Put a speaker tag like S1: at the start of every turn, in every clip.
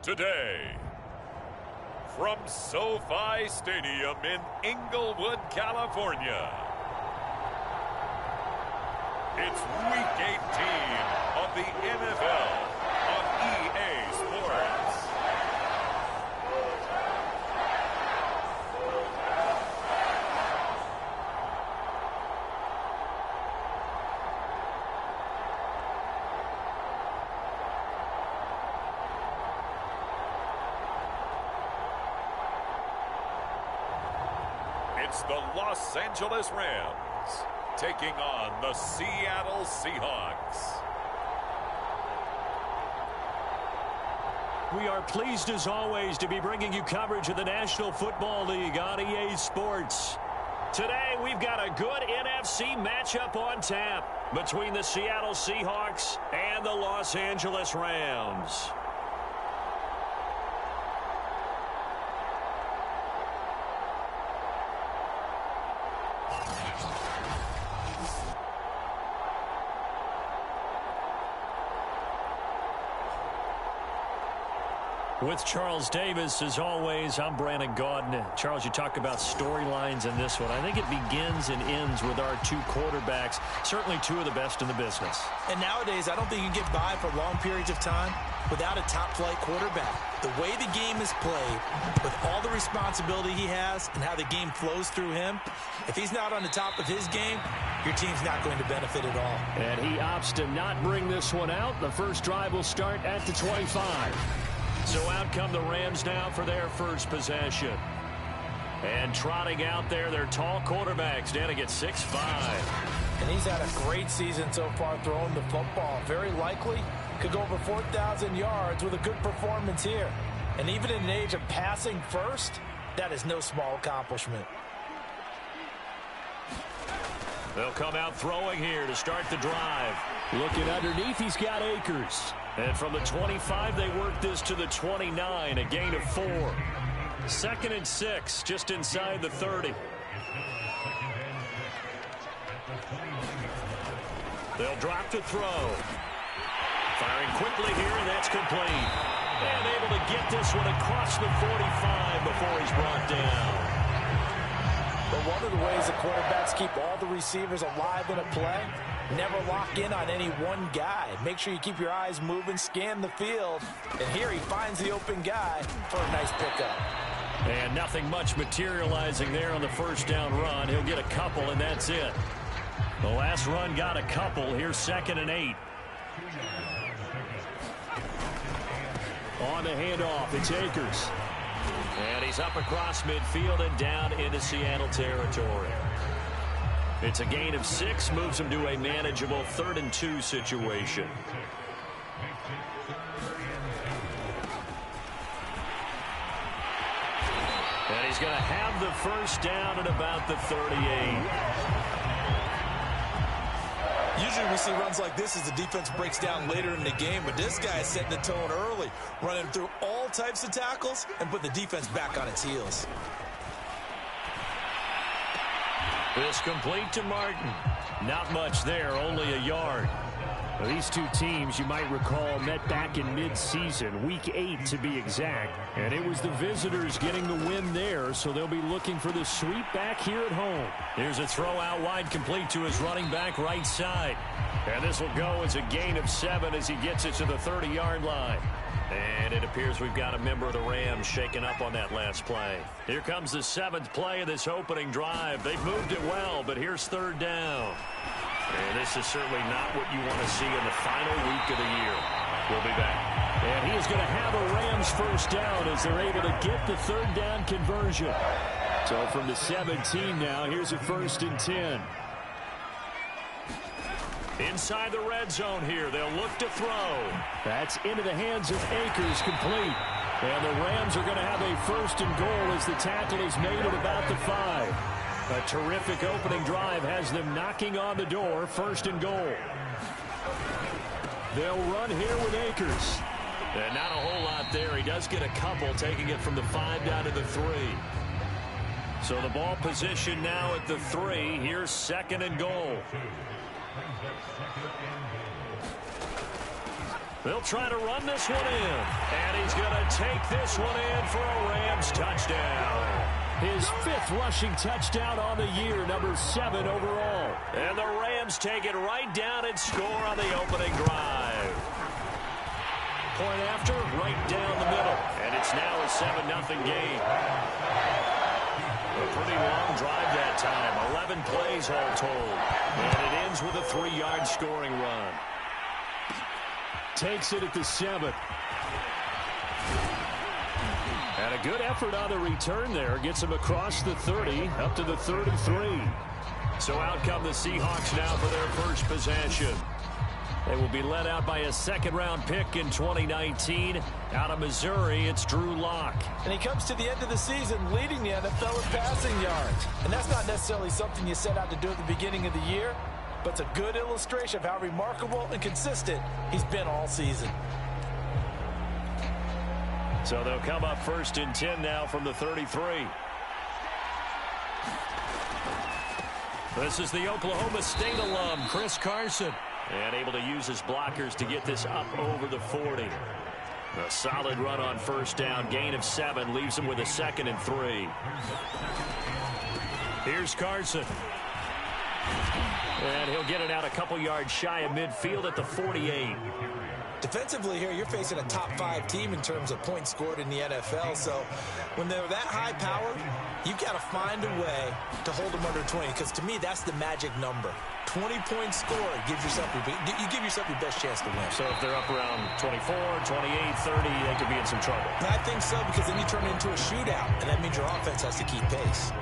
S1: today. From SoFi Stadium in Inglewood, California, it's Week 18 of the NFL on EA Sports. It's the Los Angeles Rams taking on the Seattle Seahawks.
S2: We are pleased as always to be bringing you coverage of the National Football League on EA Sports. Today we've got a good NFC matchup on tap between the Seattle Seahawks and the Los Angeles Rams. With Charles Davis, as always, I'm Brandon Gaudin. Charles, you talk about storylines in this one. I think it begins and ends with our two quarterbacks, certainly two of the best in the business.
S3: And nowadays, I don't think you can get by for long periods of time without a top-flight quarterback. The way the game is played, with all the responsibility he has and how the game flows through him, if he's not on the top of his game, your team's not going to benefit at all.
S2: And he opts to not bring this one out. The first drive will start at the 25. So out come the Rams now for their first possession. And trotting out there, their tall quarterbacks standing at 6'5".
S3: And he's had a great season so far throwing the football. Very likely could go over 4,000 yards with a good performance here. And even in an age of passing first, that is no small accomplishment.
S2: They'll come out throwing here to start the drive. Looking underneath, he's got Akers. And from the 25, they work this to the 29, a gain of 4. 2nd and 6, just inside the 30. They'll drop to throw. Firing quickly here, and that's complete. And able to get this one across the 45 before he's brought down.
S3: But one of the ways the quarterbacks keep all the receivers alive in a play, never lock in on any one guy. Make sure you keep your eyes moving, scan the field. And here he finds the open guy for a nice pickup.
S2: And nothing much materializing there on the first down run. He'll get a couple, and that's it. The last run got a couple. Here's 2nd and 8. On the handoff, it's Akers. And he's up across midfield and down into Seattle territory. It's a gain of 6, moves him to a manageable 3rd and 2 situation. And he's going to have the first down at about the 38.
S4: Usually we see runs like this as the defense breaks down later in the game, but this guy is setting the tone early, running through all types of tackles and put the defense back on its heels.
S2: This complete to Martin. Not much there, only a yard. Well, these two teams, you might recall, met back in mid-season, Week 8 to be exact. And it was the visitors getting the win there, so they'll be looking for the sweep back here at home. Here's a throw out wide, complete to his running back right side. And this will go as a gain of 7 as he gets it to the 30-yard line. And it appears we've got a member of the Rams shaken up on that last play. Here comes the 7th play of this opening drive. They've moved it well, but here's 3rd down. And this is certainly not what you want to see in the final week of the year. We'll be back. And he is going to have a Rams first down as they're able to get the 3rd down conversion. So from the 17 now, here's a 1st and 10. Inside the red zone here, they'll look to throw. That's into the hands of Akers, complete. And the Rams are going to have a 1st and goal as the tackle is made at about the 5. A terrific opening drive has them knocking on the door, 1st and goal. They'll run here with Akers. And not a whole lot there. He does get a couple, taking it from the 5 down to the 3. So the ball position now at the 3. Here's 2nd and goal. They'll try to run this one in. And he's going to take this one in for a Rams touchdown. His 5th rushing touchdown on the year, number 7 overall. And the Rams take it right down and score on the opening drive. Point after, right down the middle. And it's now a 7-0 game. A pretty long drive that time. 11 plays all told. And it ends with a 3-yard scoring run. Takes it at the 7. And a good effort on the return there. Gets him across the 30, up to the 33. So out come the Seahawks now for their first possession. They will be led out by a 2nd-round pick in 2019. Out of Missouri, it's Drew Lock.
S3: And he comes to the end of the season leading the NFL in passing yards. And that's not necessarily something you set out to do at the beginning of the year, but it's a good illustration of how remarkable and consistent he's been all season.
S2: So they'll come up 1st and 10 now from the 33. This is the Oklahoma State alum, Chris Carson. And able to use his blockers to get this up over the 40. A solid run on 1st down. Gain of 7 leaves him with a 2nd and 3. Here's Carson. And he'll get it out a couple yards shy of midfield at the 48.
S3: Defensively here, you're facing a top 5 team in terms of points scored in the NFL. So when they're that high powered, you've got to find a way to hold them under 20. Because to me, that's the magic number. 20 points scored gives yourself you give yourself your best chance to win.
S2: So if they're up around 24, 28, 30, they could be in some trouble.
S3: I think so, because then you turn it into a shootout, and that means your offense has to keep pace.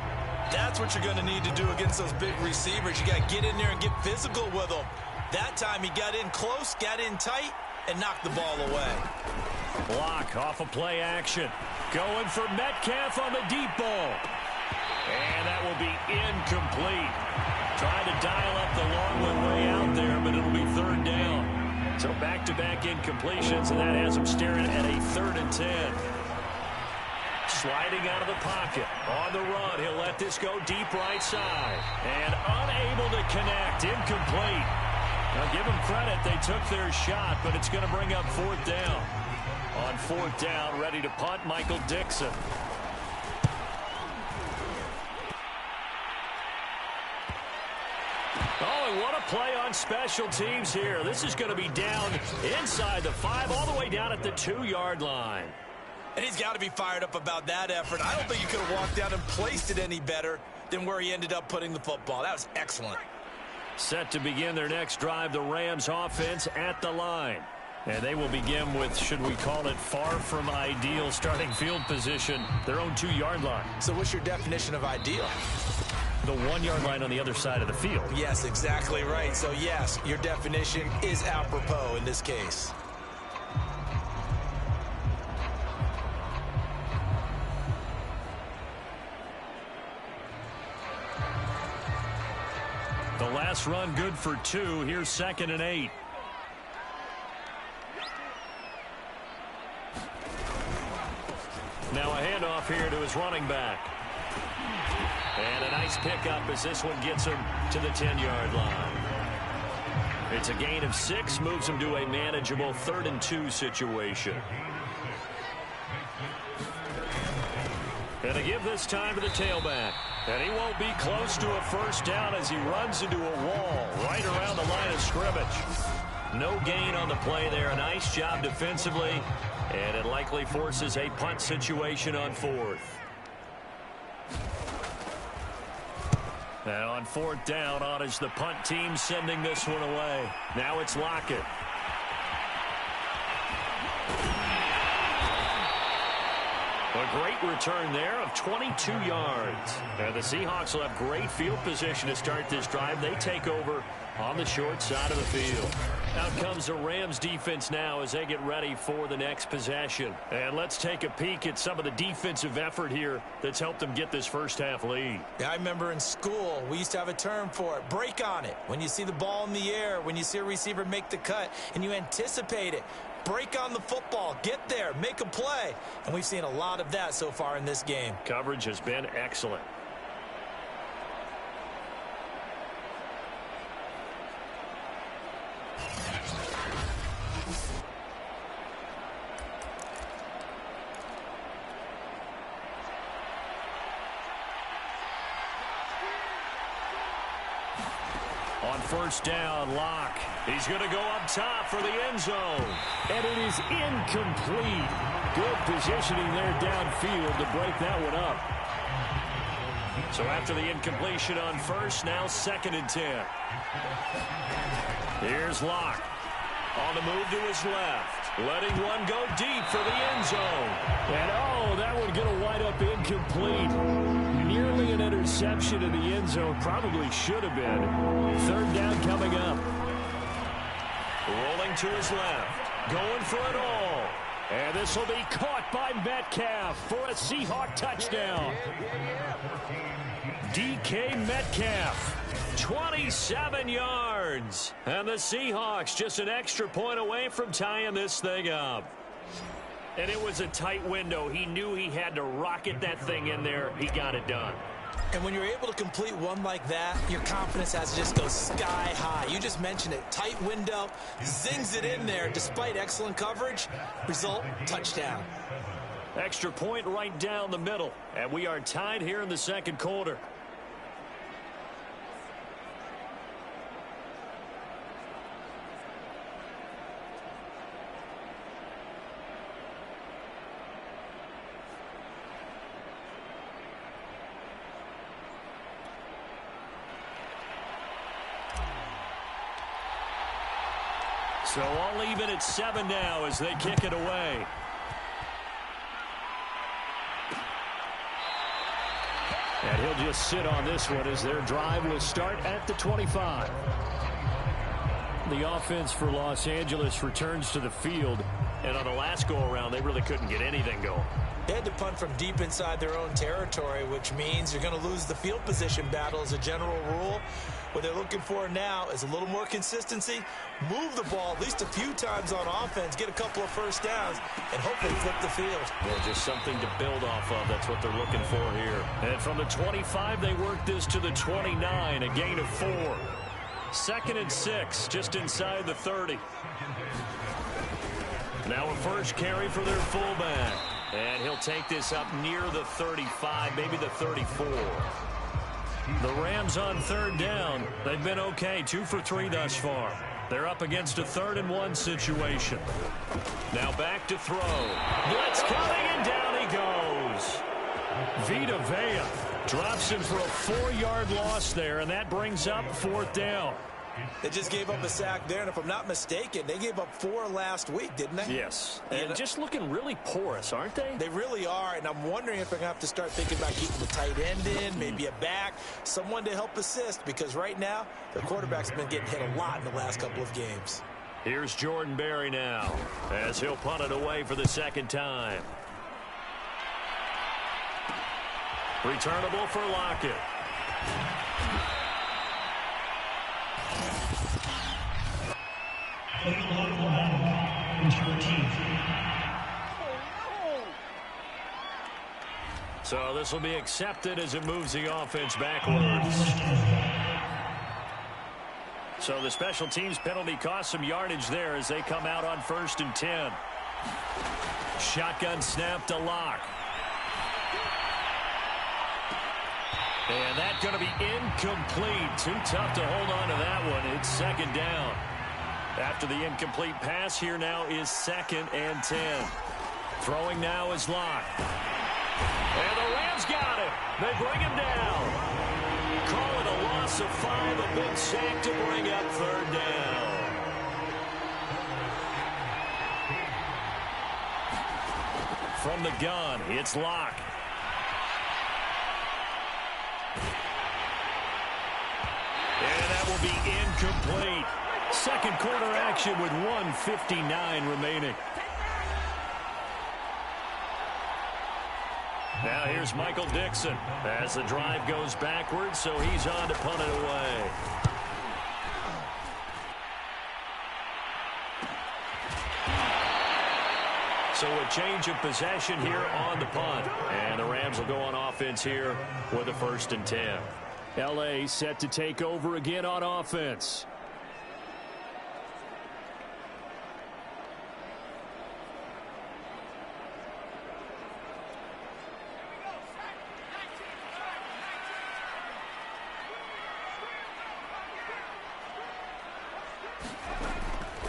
S3: That's what you're going to need to do against those big receivers. You got to get in there and get physical with them. That time he got in close, got in tight, and knocked the ball away.
S2: Block off of play action. Going for Metcalf on the deep ball. And that will be incomplete. Trying to dial up the long one way out there, but it'll be 3rd down. So back-to-back incompletions, and that has him staring at a 3rd and 10. Sliding out of the pocket. On the run, he'll let this go deep right side. And unable to connect. Incomplete. Now give them credit. They took their shot, but it's going to bring up 4th down. On 4th down, ready to punt, Michael Dixon. Oh, and what a play on special teams here. This is going to be down inside the 5, all the way down at the 2-yard line.
S3: And he's got to be fired up about that effort. I don't think he could have walked down and placed it any better than where he ended up putting the football. That was excellent.
S2: Set to begin their next drive, the Rams offense at the line. And they will begin with, should we call it, far from ideal starting field position, their own 2-yard line.
S3: So what's your definition of ideal?
S2: The 1-yard line on the other side of the field.
S3: Yes, exactly right. So, yes, your definition is apropos in this case.
S2: The last run good for 2. Here's 2nd and 8. Now a handoff here to his running back. And a nice pickup as this one gets him to the 10-yard line. It's a gain of 6, moves him to a manageable 3rd and 2 situation. And a give this time to the tailback. And he won't be close to a 1st down as he runs into a wall right around the line of scrimmage. No gain on the play there. A nice job defensively. And it likely forces a punt situation on 4th. And on 4th down, on is the punt team sending this one away. Now it's Lockett. A great return there of 22 yards. And the Seahawks will have great field position to start this drive. They take over on the short side of the field. Out comes the Rams defense now as they get ready for the next possession. And let's take a peek at some of the defensive effort here that's helped them get this first half lead.
S3: Yeah, I remember in school, we used to have a term for it. Break on it. When you see the ball in the air, when you see a receiver make the cut, and you anticipate it. Break on the football. Get there. Make a play. And we've seen a lot of that so far in this game.
S2: Coverage has been excellent. on first down, Locke. He's going to go up top for the end zone. And it is incomplete. Good positioning there downfield to break that one up. So after the incompletion on first, now 2nd and 10. Here's Locke. On the move to his left. Letting one go deep for the end zone. And oh, that one going to wind up incomplete. Nearly an interception in the end zone. Probably should have been. 3rd down coming up. Rolling to his left. Going for it all. And this will be caught by Metcalf for a Seahawk touchdown. DK Metcalf. 27 yards. And the Seahawks just an extra point away from tying this thing up. And it was a tight window. He knew he had to rocket that thing in there. He got it done.
S3: And when you're able to complete one like that, your confidence has to just go sky high. You just mentioned it. Tight window, zings it in there despite excellent coverage. Result, touchdown.
S2: Extra point right down the middle. And we are tied here in the 2nd quarter. So all even at 7 now as they kick it away. And he'll just sit on this one as their drive will start at the 25. The offense for Los Angeles returns to the field. And on the last go-around, they really couldn't get anything going.
S3: They had to punt from deep inside their own territory, which means you're going to lose the field position battle as a general rule. What they're looking for now is a little more consistency, move the ball at least a few times on offense, get a couple of first downs, and hopefully flip the field.
S2: Well, just something to build off of. That's what they're looking for here. And from the 25, they work this to the 29, a gain of 4. 2nd and 6, just inside the 30. Now a first carry for their fullback. And he'll take this up near the 35, maybe the 34. The Rams on 3rd down. They've been okay, 2 for 3 thus far. They're up against a 3rd and 1 situation. Now back to throw. Blitz coming, and down he goes. Vita Vea drops him for a 4-yard loss there, and that brings up 4th down.
S3: They just gave up a sack there, and if I'm not mistaken, they gave up 4 last week, didn't they?
S2: Yes, and just looking really porous, aren't they?
S3: They really are, and I'm wondering if they're going to have to start thinking about keeping the tight end in, maybe a back, someone to help assist, because right now, their quarterback's been getting hit a lot in the last couple of games.
S2: Here's Jordan Berry now, as he'll punt it away for the 2nd time. Returnable for Lockett. So this will be accepted as it moves the offense backwards. So the special teams penalty cost some yardage there as they come out on 1st and 10. Shotgun snap to Locke. And that's going to be incomplete. Too tough to hold on to that one. It's 2nd down. After the incomplete pass, here now is 2nd and 10. Throwing now is Locke. And the Rams got it. They bring him down. Call it a loss of 5, a big sack to bring up 3rd down. From the gun, it's Locke. And that will be incomplete. 2nd quarter action with 1:59 remaining. Now here's Michael Dixon as the drive goes backwards, so he's on to punt it away. So a change of possession here on the punt. And the Rams will go on offense here with a 1st and 10. L.A. set to take over again on offense.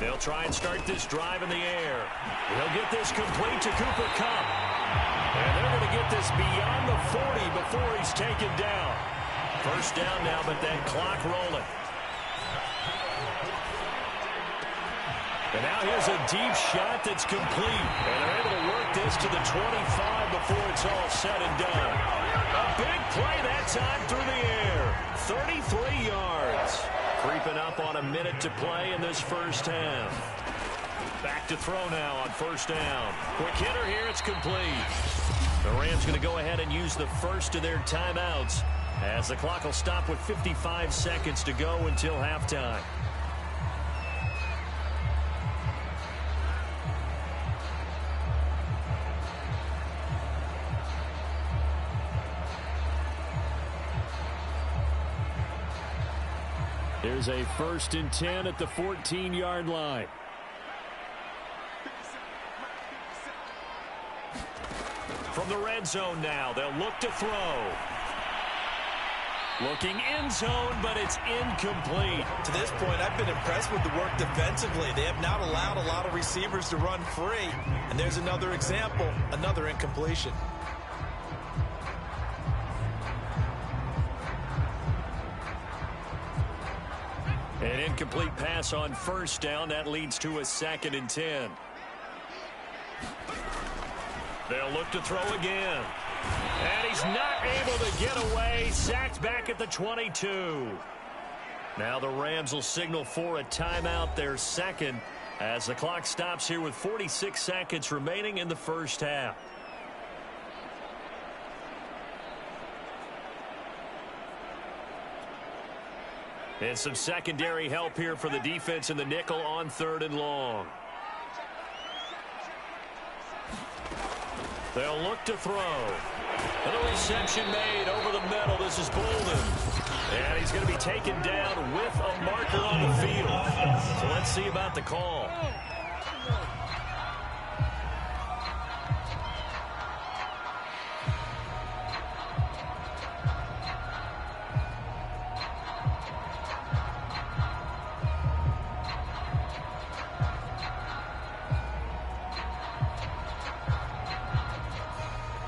S2: They'll try and start this drive in the air. They'll get this complete to Cooper Kupp. And they're going to get this beyond the 40 before he's taken down. First down now, but that clock rolling. And now here's a deep shot that's complete. And they're able to work this to the 25 before it's all said and done. A big play that time through the air. 33 yards. Creeping up on a minute to play in this first half. Back to throw now on first down. Quick hitter here, it's complete. The Rams going to go ahead and use the first of their timeouts as the clock will stop with 55 seconds to go until halftime. There's a 1st and 10 at the 14-yard line. From the red zone now, they'll look to throw. Looking end zone, but it's incomplete.
S3: To this point, I've been impressed with the work defensively. They have not allowed a lot of receivers to run free. And there's another example, another incompletion.
S2: An incomplete pass on first down. That leads to a 2nd and 10. They'll look to throw again. And he's not able to get away. Sacked back at the 22. Now the Rams will signal for a timeout, their second, as the clock stops here with 46 seconds remaining in the first half. And some secondary help here for the defense in the nickel on 3rd and long. They'll look to throw. And a reception made over the middle. This is Bolden. And he's going to be taken down with a marker on the field. So let's see about the call.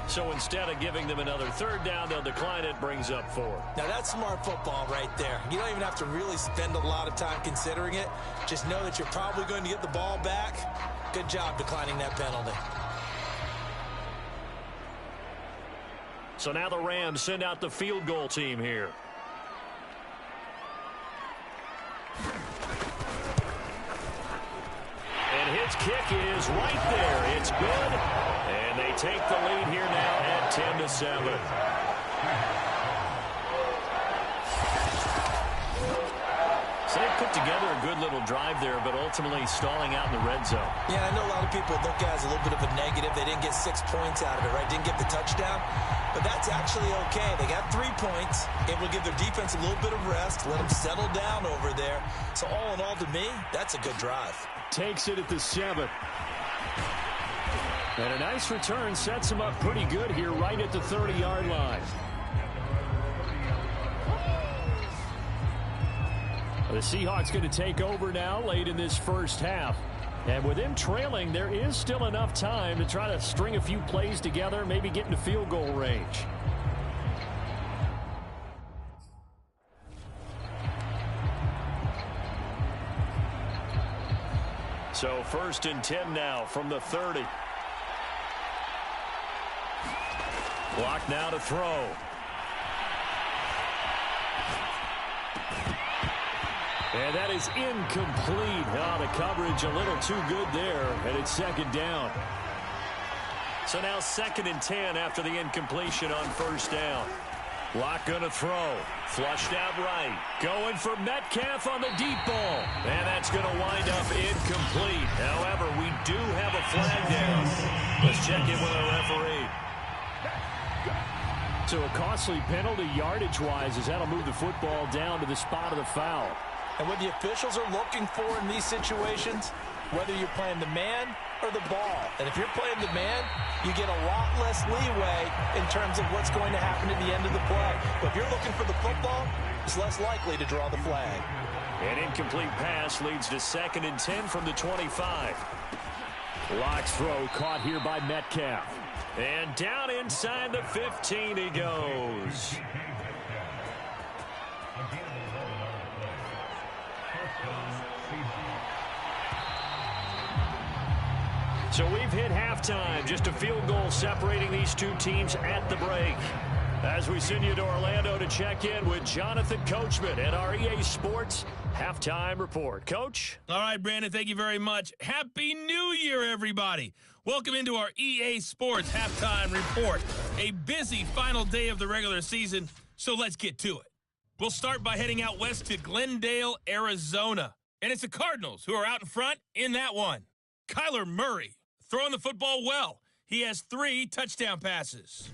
S2: So instead of giving them another 3rd down, they'll decline it, brings up 4.
S3: Now that's smart football right there. You don't even have to really spend a lot of time considering it. Just know that you're probably going to get the ball back. Good job declining that penalty.
S2: So now the Rams send out the field goal team here. And his kick is right there. It's good. And they take the lead here now at 10-7. So they put together a good little drive there, but ultimately stalling out in the red zone.
S3: Yeah, I know a lot of people look at it as a little bit of a negative. They didn't get 6 points out of it, right? Didn't get the touchdown. But that's actually okay. They got 3 points, able to give their defense a little bit of rest, let them settle down over there. So all in all, to me, that's a good drive.
S2: Takes it at the 7. And a nice return sets him up pretty good here right at the 30-yard line. The Seahawks going to take over now late in this first half. And with them trailing, there is still enough time to try to string a few plays together, maybe get into field goal range. So 1st and 10 now from the 30. Block now to throw. And that is incomplete. Oh, the coverage a little too good there, and it's 2nd down. So now 2nd and 10 after the incompletion on 1st down. Block going to throw. Flushed out right. Going for Metcalf on the deep ball. And that's going to wind up incomplete. However, we do have a flag down. Let's check in with our referee. So a costly penalty yardage-wise as that'll move the football down to the spot of the foul.
S3: And what the officials are looking for in these situations, whether you're playing the man or the ball. And if you're playing the man, you get a lot less leeway in terms of what's going to happen at the end of the play. But if you're looking for the football, it's less likely to draw the flag.
S2: An incomplete pass leads to 2nd and 10 from the 25. Locked throw caught here by Metcalf. And down inside the 15 he goes. So we've hit halftime. Just a field goal separating these two teams at the break. As we send you to Orlando to check in with Jonathan Coachman at our EA Sports Halftime Report. Coach?
S5: All right, Brandon, thank you very much. Happy New Year, everybody. Welcome into our EA Sports Halftime Report. A busy final day of the regular season, so let's get to it. We'll start by heading out west to Glendale, Arizona. And it's the Cardinals who are out in front in that one. Kyler Murray throwing the football well. He has 3 touchdown passes.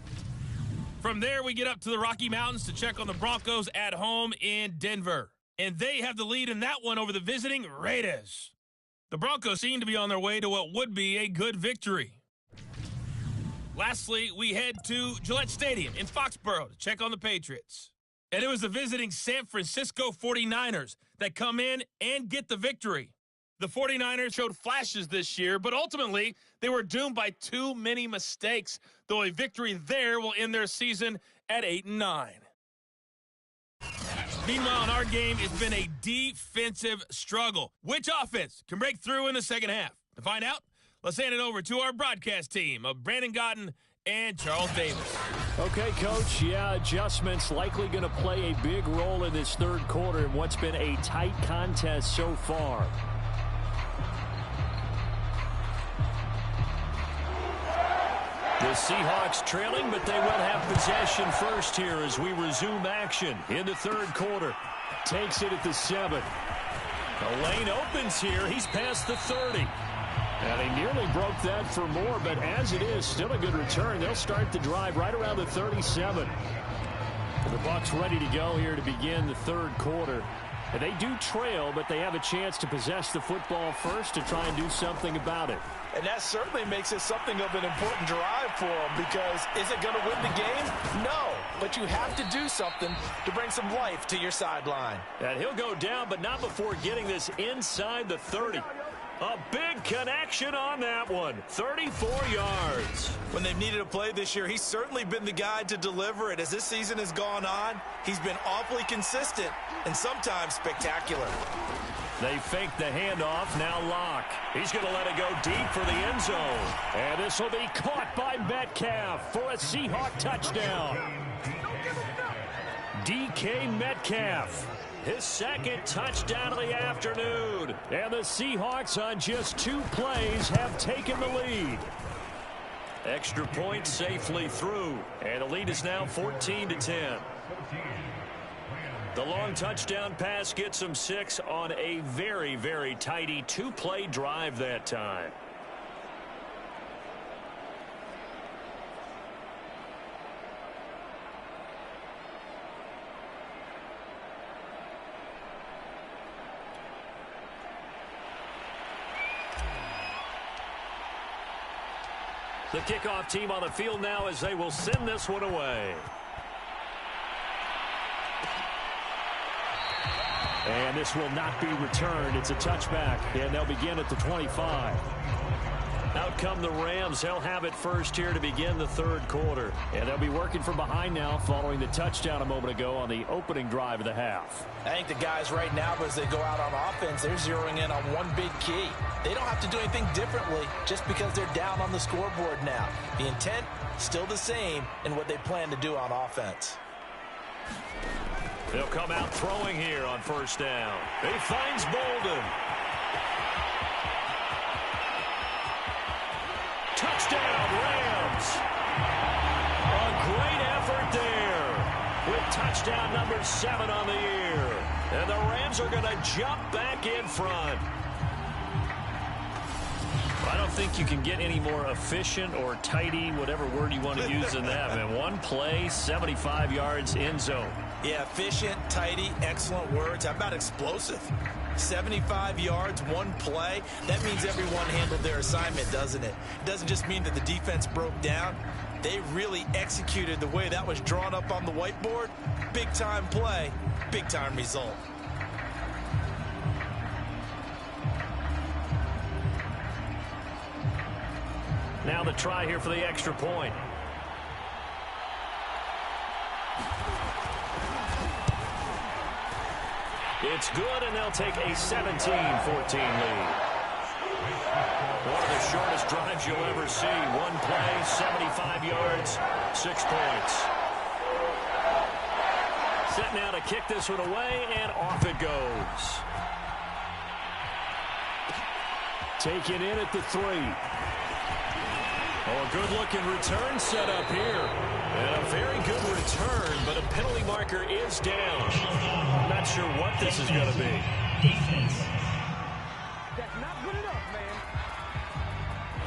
S5: From there, we get up to the Rocky Mountains to check on the Broncos at home in Denver. And they have the lead in that one over the visiting Raiders. The Broncos seem to be on their way to what would be a good victory. Lastly, we head to Gillette Stadium in Foxborough to check on the Patriots. And it was the visiting San Francisco 49ers that come in and get the victory. The 49ers showed flashes this year, but ultimately they were doomed by too many mistakes, though a victory there will end their season at 8-9. Meanwhile, in our game, it's been a defensive struggle. Which offense can break through in the second half? To find out, let's hand it over to our broadcast team of Brandon Gotten and Charles Davis.
S2: Okay, Coach, adjustments likely going to play a big role in this third quarter in what's been a tight contest so far. The Seahawks trailing, but they will have possession first here as we resume action in the third quarter. Takes it at the 7. The lane opens here. He's past the 30. And he nearly broke that for more, but as it is, still a good return. They'll start the drive right around the 37. The Bucs ready to go here to begin the third quarter. And they do trail, but they have a chance to possess the football first to try and do something about it.
S4: And that certainly makes it something of an important drive for them, because is it going to win the game? No, but you have to do something to bring some life to your sideline.
S2: And he'll go down, but not before getting this inside the 30. A big connection on that one. 34 yards.
S4: When they've needed a play this year, he's certainly been the guy to deliver it. As this season has gone on, he's been awfully consistent and sometimes spectacular.
S2: They fake the handoff, now Locke. He's going to let it go deep for the end zone. And this will be caught by Metcalf for a Seahawk touchdown. DK Metcalf, his 2nd touchdown of the afternoon. And the Seahawks on just 2 plays have taken the lead. Extra point safely through. And the lead is now 14-10. The long touchdown pass gets them 6 on a very, very tidy 2-play drive that time. The kickoff team on the field now as they will send this one away. And this will not be returned. It's a touchback, and they'll begin at the 25. Out come the Rams. They'll have it first here to begin the third quarter. And they'll be working from behind now following the touchdown a moment ago on the opening drive of the half.
S4: I think the guys right now, as they go out on offense, they're zeroing in on one big key. They don't have to do anything differently just because they're down on the scoreboard now. The intent, still the same in what they plan to do on offense.
S2: They'll come out throwing here on first down. He finds Bolden. Touchdown, Rams. A great effort there with touchdown number 7 on the year. And the Rams are going to jump back in front. I don't think you can get any more efficient or tidy, whatever word you want to use in that. Man, one play, 75 yards, end zone.
S4: Yeah, efficient, tidy, excellent words. How about explosive? 75 yards, one play. That means everyone handled their assignment, doesn't it? It doesn't just mean that the defense broke down. They really executed the way that was drawn up on the whiteboard. Big-time play, big-time result.
S2: Now the try here for the extra point. It's good, and they'll take a 17-14 lead. One of the shortest drives you'll ever see. One play, 75 yards, 6 points. Set now to kick this one away, and off it goes. Taken in at the 3. Oh, a good-looking return set up here. And a very good return, but a penalty marker is down. I'm not sure what this is going to be.
S6: Defense. That's not good enough, man.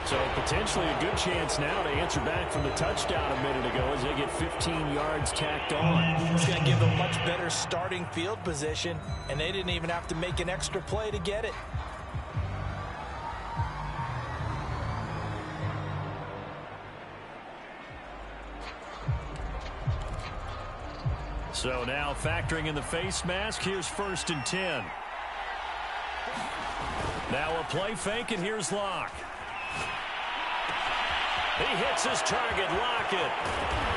S2: So potentially a good chance now to answer back from the touchdown a minute ago as they get 15 yards tacked on.
S3: It's going to give them much better starting field position, and they didn't even have to make an extra play to get it.
S2: So now factoring in the face mask, here's 1st and 10. Now a play fake, and here's Locke. He hits his target, Lockett.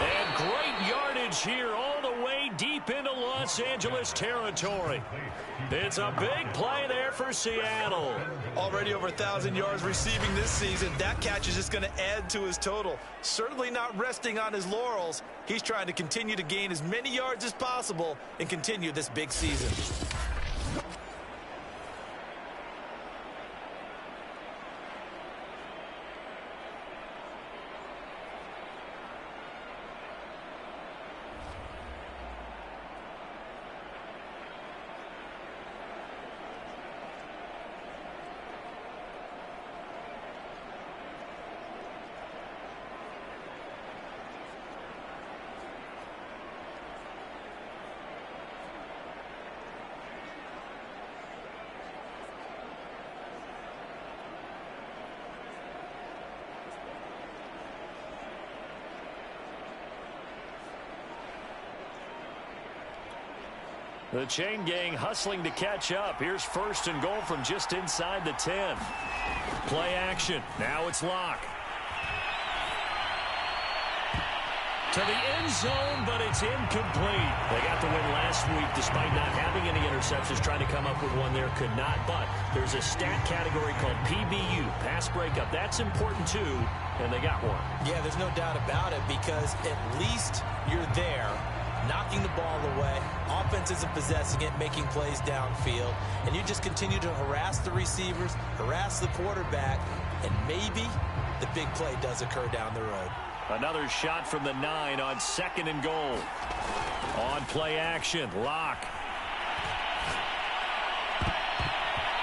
S2: And great yardage here all the way deep into Los Angeles territory. It's a big play there for Seattle.
S4: Already over 1,000 yards receiving this season. That catch is just going to add to his total. Certainly not resting on his laurels. He's trying to continue to gain as many yards as possible and continue this big season.
S2: The chain gang hustling to catch up. Here's 1st and goal from just inside the 10. Play action. Now it's Locke. To the end zone, but it's incomplete. They got the win last week despite not having any interceptions. Trying to come up with one there, could not. But there's a stat category called PBU, pass breakup. That's important too, and they got one.
S3: Yeah, there's no doubt about it, because at least you're there, knocking the ball away. Offense isn't possessing it, making plays downfield. And you just continue to harass the receivers, harass the quarterback, and maybe the big play does occur down the road.
S2: Another shot from the 9 on 2nd and goal. On play action, Locke.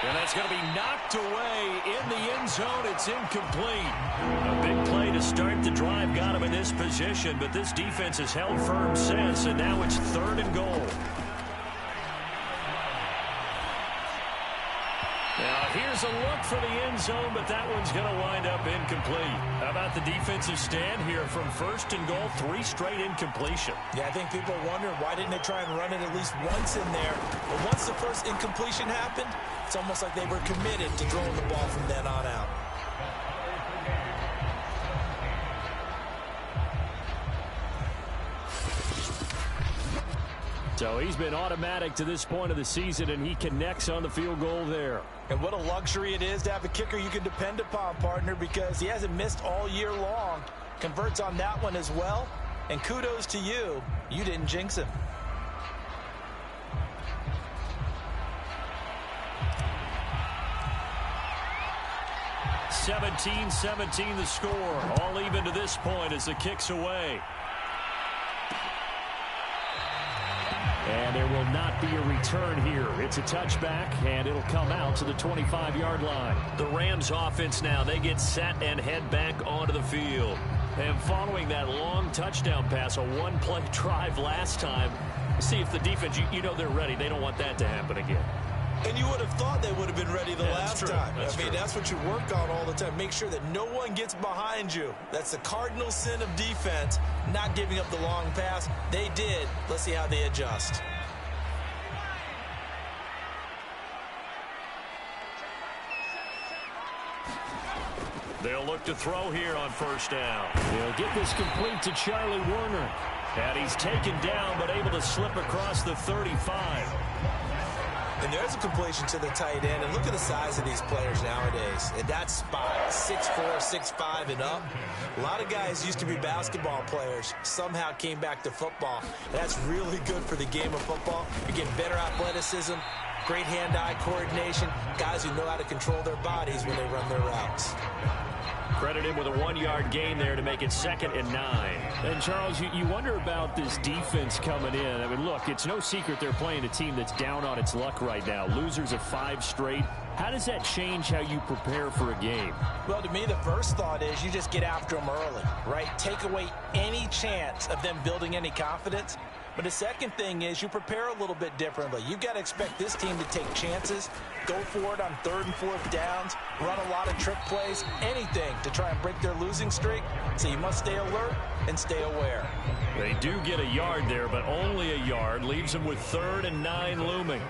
S2: And that's going to be knocked away in the end zone. It's incomplete. A big play to start the drive got him in this position, but this defense has held firm since, and now it's 3rd and goal. Now here's a look for the end zone, but that one's going to wind up incomplete. How about the defensive stand here from 1st and goal? 3 straight incompletion.
S3: Yeah, I think people are wondering why didn't they try and run it at least once in there. But once the first incompletion happened, it's almost like they were committed to throwing the ball from then on out.
S2: So he's been automatic to this point of the season, and he connects on the field goal there.
S3: And what a luxury it is to have a kicker you can depend upon, partner, because he hasn't missed all year long. Converts on that one as well. And kudos to you. You didn't jinx him.
S2: (17-17) the score. All even to this point as the kick's away. And there will not be a return here. It's a touchback, and it'll come out to the 25-yard line. The Rams offense now, they get set and head back onto the field. And following that long touchdown pass, a one-play drive last time, see if the defense, you know they're ready. They don't want that to happen again.
S3: And you would have thought they would have been ready the last time.
S2: That's true.
S3: That's what you work on all the time. Make sure that no one gets behind you. That's the cardinal sin of defense, not giving up the long pass. They did. Let's see how they adjust.
S2: They'll look to throw here on first down. They'll get this complete to Charlie Warner. And he's taken down but able to slip across the 35.
S4: And there's a completion to the tight end. And look at the size of these players nowadays. At that spot, 6'4", 6'5", and up. A lot of guys used to be basketball players, somehow came back to football. And that's really good for the game of football. You're getting better athleticism, great hand-eye coordination, guys who know how to control their bodies when they run their routes.
S2: Credit him with a 1-yard gain there to make it 2nd and 9.
S7: And, Charles, you wonder about this defense coming in. I mean, look, it's no secret they're playing a team that's down on its luck right now. Losers of 5 straight. How does that change how you prepare for a game?
S4: Well, to me, the first thought is you just get after them early, right? Take away any chance of them building any confidence. But the second thing is you prepare a little bit differently. You've got to expect this team to take chances, go for it on 3rd and 4th downs, run a lot of trick plays, anything to try and break their losing streak. So you must stay alert and stay aware.
S2: They do get a yard there, but only a yard. Leaves them with 3rd and 9 looming.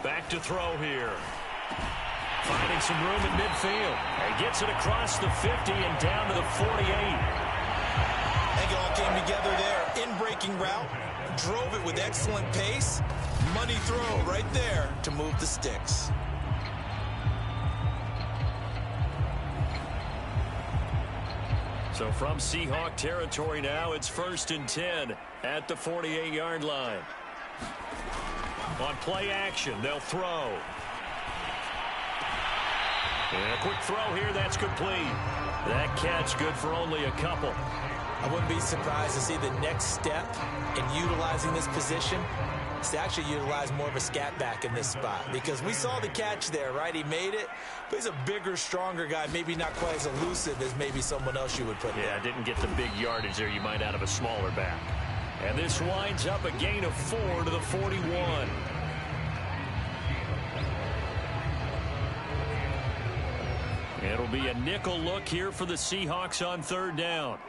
S2: Back to throw here. Finding some room at midfield. And gets it across the 50 and down to the 48.
S4: I think it all came together there. In-breaking route. Drove it with excellent pace. Money throw right there to move the sticks.
S2: So from Seahawk territory now, it's 1st and 10 at the 48-yard line. On play action, they'll throw. And a quick throw here, that's complete. That catch good for only a couple.
S4: I wouldn't be surprised to see the next step in utilizing this position is to actually utilize more of a scat back in this spot. Because we saw the catch there, right? He made it, but he's a bigger, stronger guy, maybe not quite as elusive as maybe someone else you would put there.
S2: Yeah, didn't get the big yardage there you might out of a smaller back. And this winds up a gain of 4 to the 41. It'll be a nickel look here for the Seahawks on 3rd down.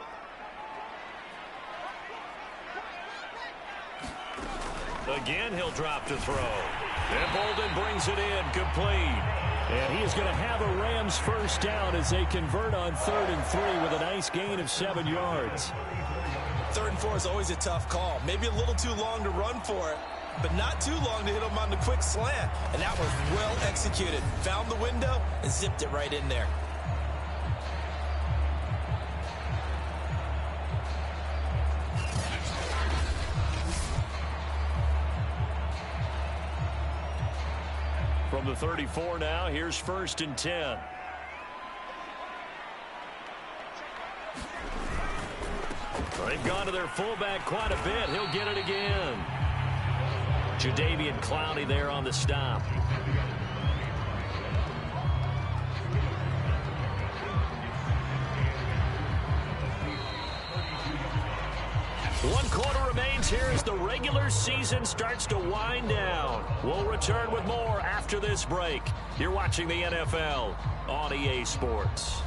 S2: Again, he'll drop to throw. And Bolden brings it in, complete. And he is going to have a Rams first down as they convert on 3rd and 3 with a nice gain of 7 yards.
S4: 3rd and 4 is always a tough call. Maybe a little too long to run for it, but not too long to hit him on the quick slant. And that was well executed. Found the window and zipped it right in there.
S2: From the 34 now, here's 1st and 10. They've gone to their fullback quite a bit. He'll get it again. Jadeveon Clowney there on the stop. One quarter remains here as the regular season starts to wind down. We'll return with more after this break. You're watching the NFL on EA Sports.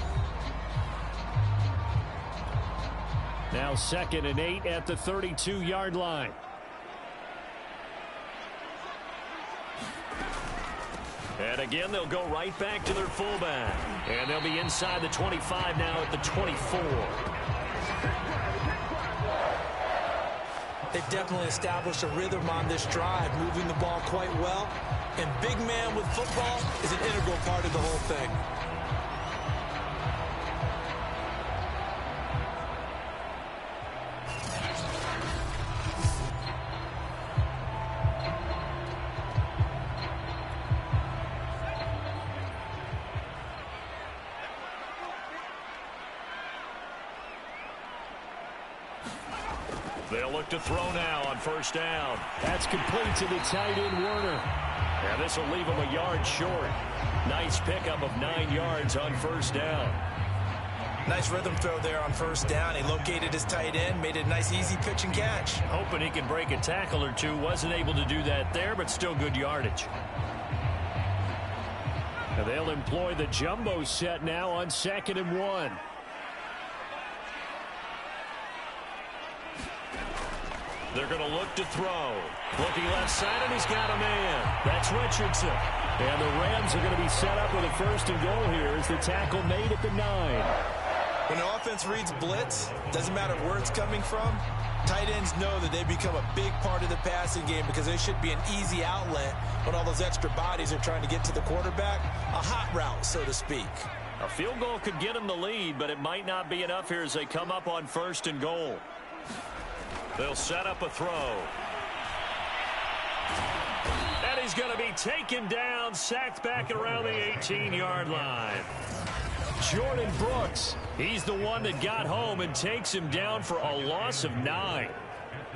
S7: Now 2nd and 8 at the 32-yard line.
S2: And again, they'll go right back to their fullback. And they'll be inside the 25 now at the 24.
S4: They've definitely established a rhythm on this drive, moving the ball quite well. And big man with football is an integral part of the whole thing.
S2: They'll look to throw now on 1st down.
S7: That's complete to the tight end, Warner.
S2: And this will leave him a yard short. Nice pickup of 9 yards on 1st down.
S4: Nice rhythm throw there on 1st down. He located his tight end, made it a nice, easy pitch and catch.
S2: Hoping he can break a tackle or two. Wasn't able to do that there, but still good yardage.
S7: And they'll employ the jumbo set now on 2nd and 1. They're going to look to throw. Looking left side, and he's got a man. That's Richardson. And the Rams are going to be set up with a 1st and goal here as the tackle made at the 9.
S3: When the offense reads blitz, doesn't matter where it's coming from, tight ends know that they become a big part of the passing game because they should be an easy outlet when all those extra bodies are trying to get to the quarterback. A hot route, so to speak.
S7: A field goal could get them the lead, but it might not be enough here as they come up on 1st and goal. They'll set up a throw. And he's going to be taken down, sacked back around the 18-yard line. Jordan Brooks, he's the one that got home and takes him down for a loss of 9.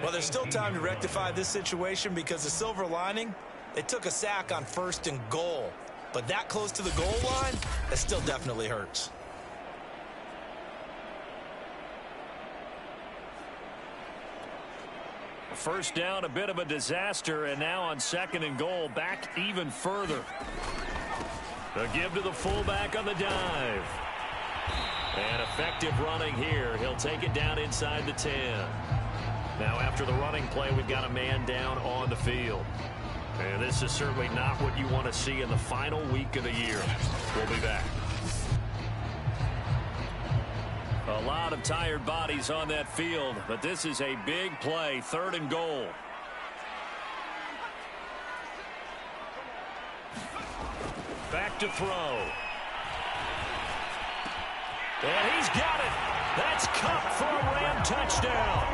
S3: Well, there's still time to rectify this situation because the silver lining, they took a sack on 1st and goal. But that close to the goal line, that still definitely hurts.
S7: First down, a bit of a disaster, and now on 2nd and goal, back even further. The give to the fullback on the dive. And effective running here. He'll take it down inside the 10. Now after the running play, we've got a man down on the field. And this is certainly not what you want to see in the final week of the year. We'll be back. A lot of tired bodies on that field, but this is a big play, 3rd and goal. Back to throw. And he's got it. That's Kupp for a Ram touchdown.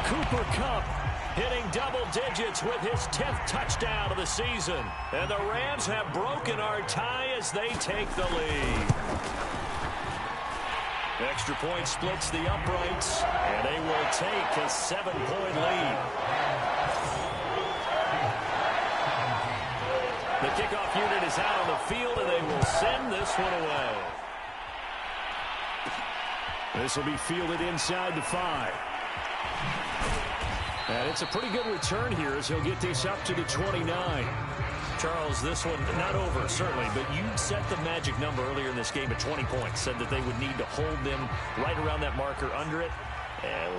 S7: Cooper Kupp hitting double digits with his 10th touchdown of the season. And the Rams have broken our tie as they take the lead. Extra point splits the uprights, and they will take a 7-point lead. The kickoff unit is out on the field, and they will send this one away. This will be fielded inside the 5. And it's a pretty good return here as he'll get this up to the 29. Charles, this one not over, certainly, but you set the magic number earlier in this game at 20 points, said that they would need to hold them right around that marker under it.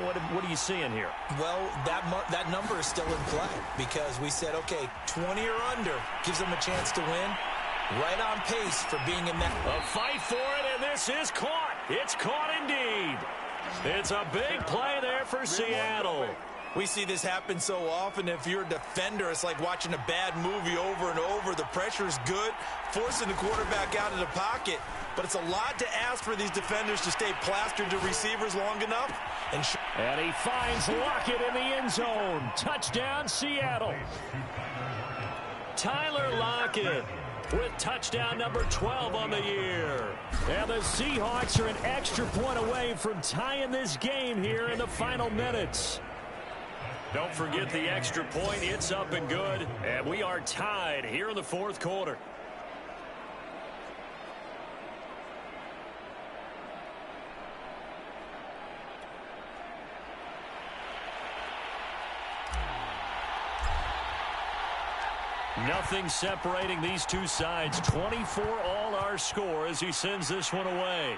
S7: What are you seeing here?
S3: Well, that number is still in play because we said, okay, 20 or under gives them a chance to win. Right on pace for being in that.
S7: A fight for it, and this is caught. It's caught indeed. It's a big play there for Seattle.
S3: We see this happen so often. If you're a defender, it's like watching a bad movie over and over. The pressure is good, forcing the quarterback out of the pocket. But it's a lot to ask for these defenders to stay plastered to receivers long enough.
S7: And he finds Lockett in the end zone. Touchdown, Seattle. Tyler Lockett with touchdown number 12 on the year. And the Seahawks are an extra point away from tying this game here in the final minutes. Don't forget the extra point. It's up and good. And we are tied here in the 4th quarter. Nothing separating these two sides. 24 all our score as he sends this one away.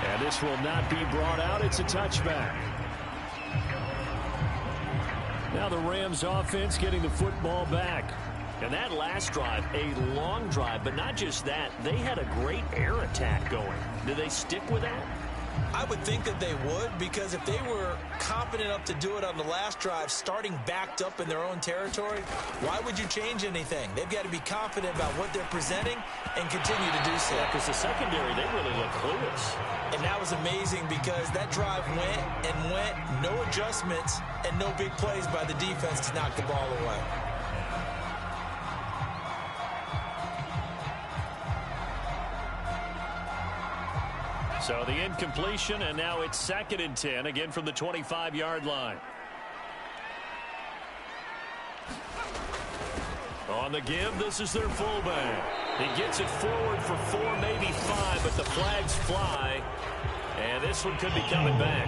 S7: And this will not be brought out. It's a touchback. Now the Rams offense getting the football back. And that last drive, a long drive, but not just that. They had a great air attack going. Do they stick with that?
S3: I would think that they would, because if they were confident enough to do it on the last drive, starting backed up in their own territory, why would you change anything? They've got to be confident about what they're presenting and continue to do so.
S7: Yeah, because the secondary, they really look clueless.
S3: And that was amazing because that drive went and went, no adjustments, and no big plays by the defense to knock the ball away.
S7: So the incompletion, and now it's 2nd and 10, again from the 25-yard line. On the give, this is their fullback. He gets it forward for 4, maybe 5, but the flags fly, and this one could be coming back.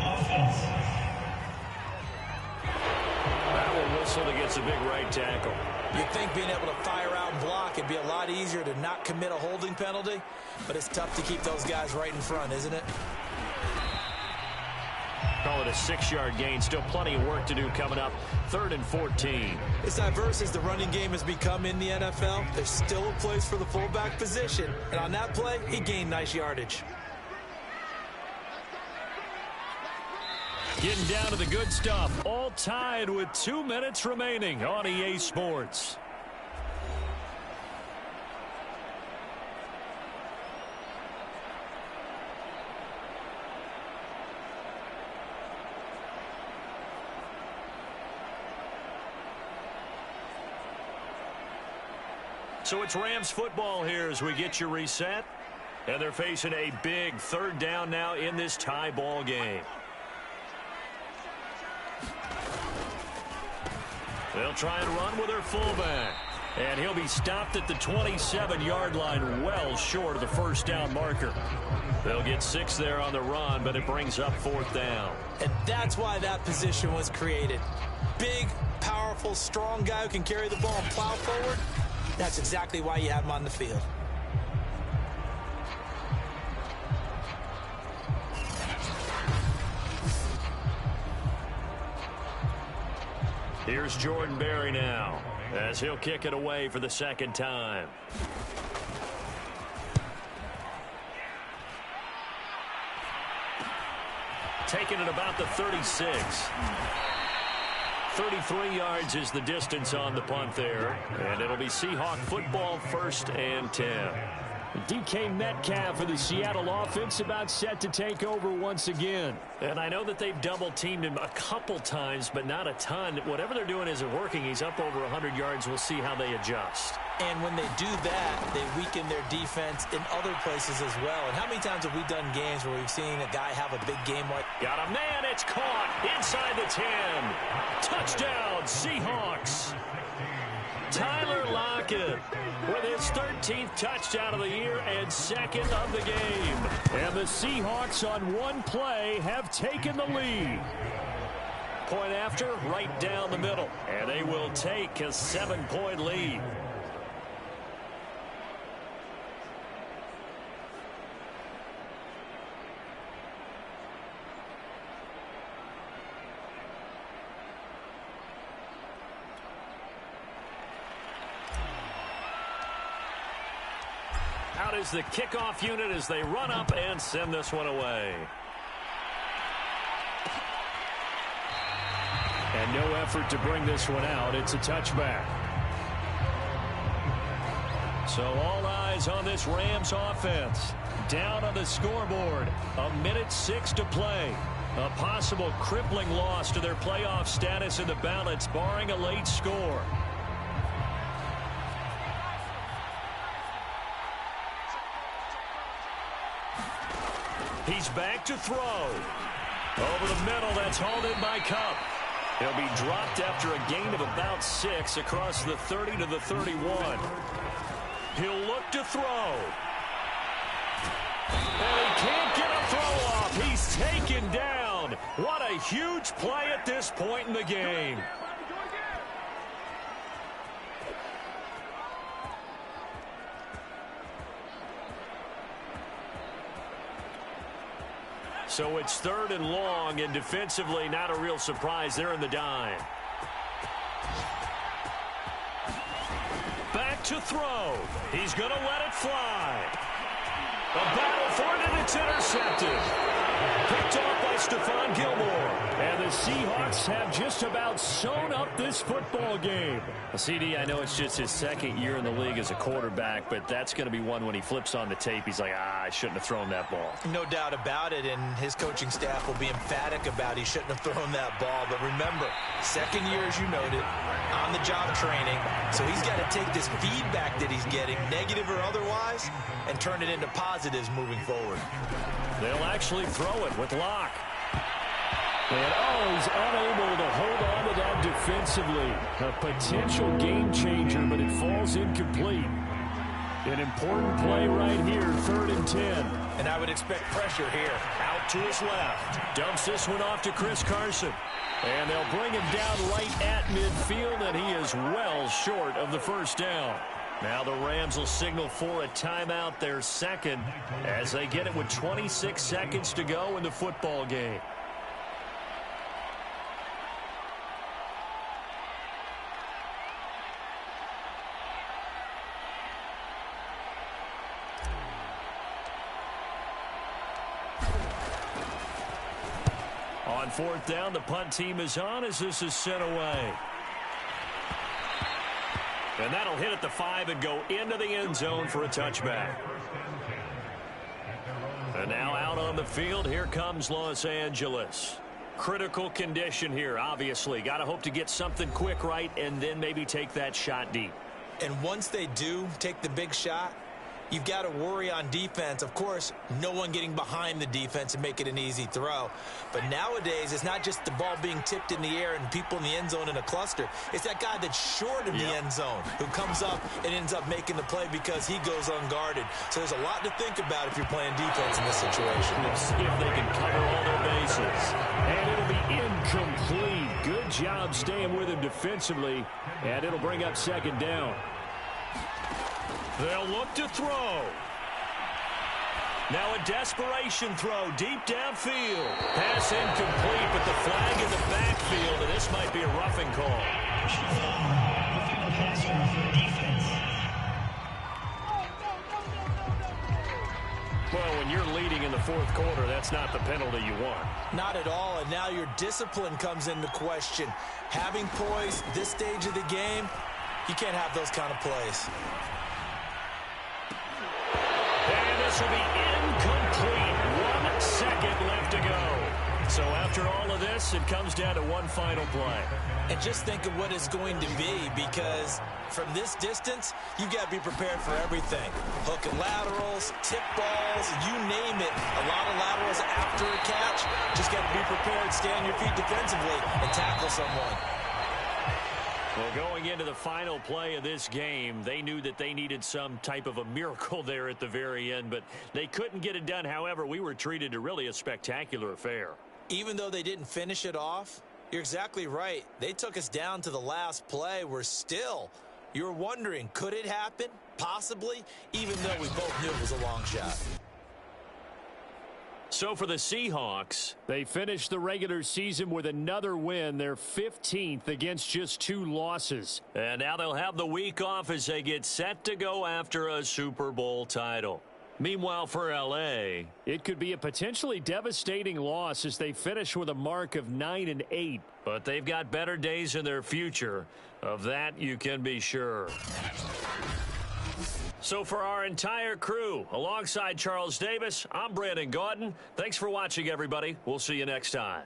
S7: That will whistle against a big right tackle.
S3: You'd think being able to fire out and block, it'd be a lot easier to not commit a holding penalty, but it's tough to keep those guys right in front, isn't it?
S7: call it a 6-yard gain. Still plenty of work to do coming up. 3rd and 14.
S3: As diverse as the running game has become in the NFL, there's still a place for the fullback position. And on that play, he gained nice yardage.
S7: Getting down to the good stuff. All tied with 2 minutes remaining on EA Sports. So it's Rams football here as we get you reset. And they're facing a big 3rd down now in this tie ball game. They'll try and run with their fullback. And he'll be stopped at the 27-yard line, well short of the 1st down marker. They'll get 6 there on the run, but it brings up 4th down.
S3: And that's why that position was created. Big, powerful, strong guy who can carry the ball and plow forward. That's exactly why you have him on the field.
S7: Here's Jordan Berry now as he'll kick it away for the 2nd time. Taking it about the 36. 33 yards is the distance on the punt there. And it'll be Seahawk football, 1st and 10.
S2: DK Metcalf for the Seattle offense about set to take over once again.
S7: And I know that they've double-teamed him a couple times, but not a ton. Whatever they're doing isn't working. He's up over 100 yards. We'll see how they adjust.
S3: And when they do that, they weaken their defense in other places as well. And how many times have we done games where we've seen a guy have a big game like...
S7: Got a man. It's caught inside the 10. Touchdown, Seahawks. Tyler Lockett with his 13th touchdown of the year and 2nd of the game.
S2: And the Seahawks on one play have taken the lead.
S7: Point after, right down the middle. And they will take a 7-point lead. Out is the kickoff unit as they run up and send this one away.
S2: And no effort to bring this one out. It's a touchback.
S7: So all eyes on this Rams offense. Down on the scoreboard. 1:06 to play. A possible crippling loss to their playoff status in the balance, barring a late score. He's back to throw. Over the middle, that's hauled in by Kupp. He'll be dropped after a gain of about 6 across the 30 to the 31. He'll look to throw. And he can't get a throw off. He's taken down. What a huge play at this point in the game. So it's 3rd and long, and defensively not a real surprise. They're in the dime. Back to throw. He's going to let it fly. A battle for it, and it's intercepted. Picked off by Stephon Gilmore.
S2: And the Seahawks have just about sewn up this football game.
S7: Well, CD, I know it's just his 2nd year in the league as a quarterback, but that's going to be one when he flips on the tape. He's like, I shouldn't have thrown that ball.
S3: No doubt about it, and his coaching staff will be emphatic about he shouldn't have thrown that ball. But remember, 2nd year, as you noted, on-the-job training. So he's got to take this feedback that he's getting, negative or otherwise, and turn it into positives moving forward.
S7: They'll actually throw it with Locke.
S2: And he's unable to hold on to that defensively. A potential game changer, but it falls incomplete. An important play right here, 3rd and 10.
S3: And I would expect pressure here.
S7: Out to his left. Dumps this one off to Chris Carson. And they'll bring him down right at midfield, and he is well short of the 1st down. Now the Rams will signal for a timeout, their 2nd, as they get it with 26 seconds to go in the football game. fourth down. The punt team is on as this is sent away. And that'll hit at the 5 and go into the end zone for a touchback. And now out on the field, here comes Los Angeles. Critical condition here, obviously. Got to hope to get something quick right and then maybe take that shot deep.
S3: And once they do take the big shot, you've got to worry on defense. Of course, no one getting behind the defense and make it an easy throw. But nowadays, it's not just the ball being tipped in the air and people in the end zone in a cluster. It's that guy that's short of the end zone who comes up and ends up making the play because he goes unguarded. So there's a lot to think about if you're playing defense in this situation.
S7: We'll see if they can cover all their bases.
S2: And it'll be incomplete. Good job staying with him defensively. And it'll bring up second down.
S7: They'll look to throw. Now a desperation throw deep downfield. Pass incomplete, but the flag in the backfield, and this might be a roughing call. Well, when you're leading in the fourth quarter, that's not the penalty you want.
S3: Not at all, and now your discipline comes into question. Having poise this stage of the game, you can't have those kind of plays.
S7: And this will be incomplete. 1 second left to go. So after all of this, it comes down to one final play.
S3: And just think of what it's going to be, because from this distance, you've got to be prepared for everything. Hook and laterals, tip balls, you name it. A lot of laterals after a catch. Just got to be prepared, stay on your feet defensively, and tackle someone.
S7: Well, going into the final play of this game, they knew that they needed some type of a miracle there at the very end, but they couldn't get it done. However, we were treated to really a spectacular affair. Even though they didn't finish it off, you're exactly right. They took us down to the last play. We're still, you're wondering, could it happen? Possibly, even though we both knew it was a long shot.
S2: So for the Seahawks, they finished the regular season with another win, their 15th against just 2 losses.
S7: And now they'll have the week off as they get set to go after a Super Bowl title. Meanwhile, for L.A.,
S2: it could be a potentially devastating loss as they finish with a mark of 9-8.
S7: But they've got better days in their future. Of that, you can be sure. So for our entire crew, alongside Charles Davis, I'm Brandon Gaudin. Thanks for watching, everybody. We'll see you next time.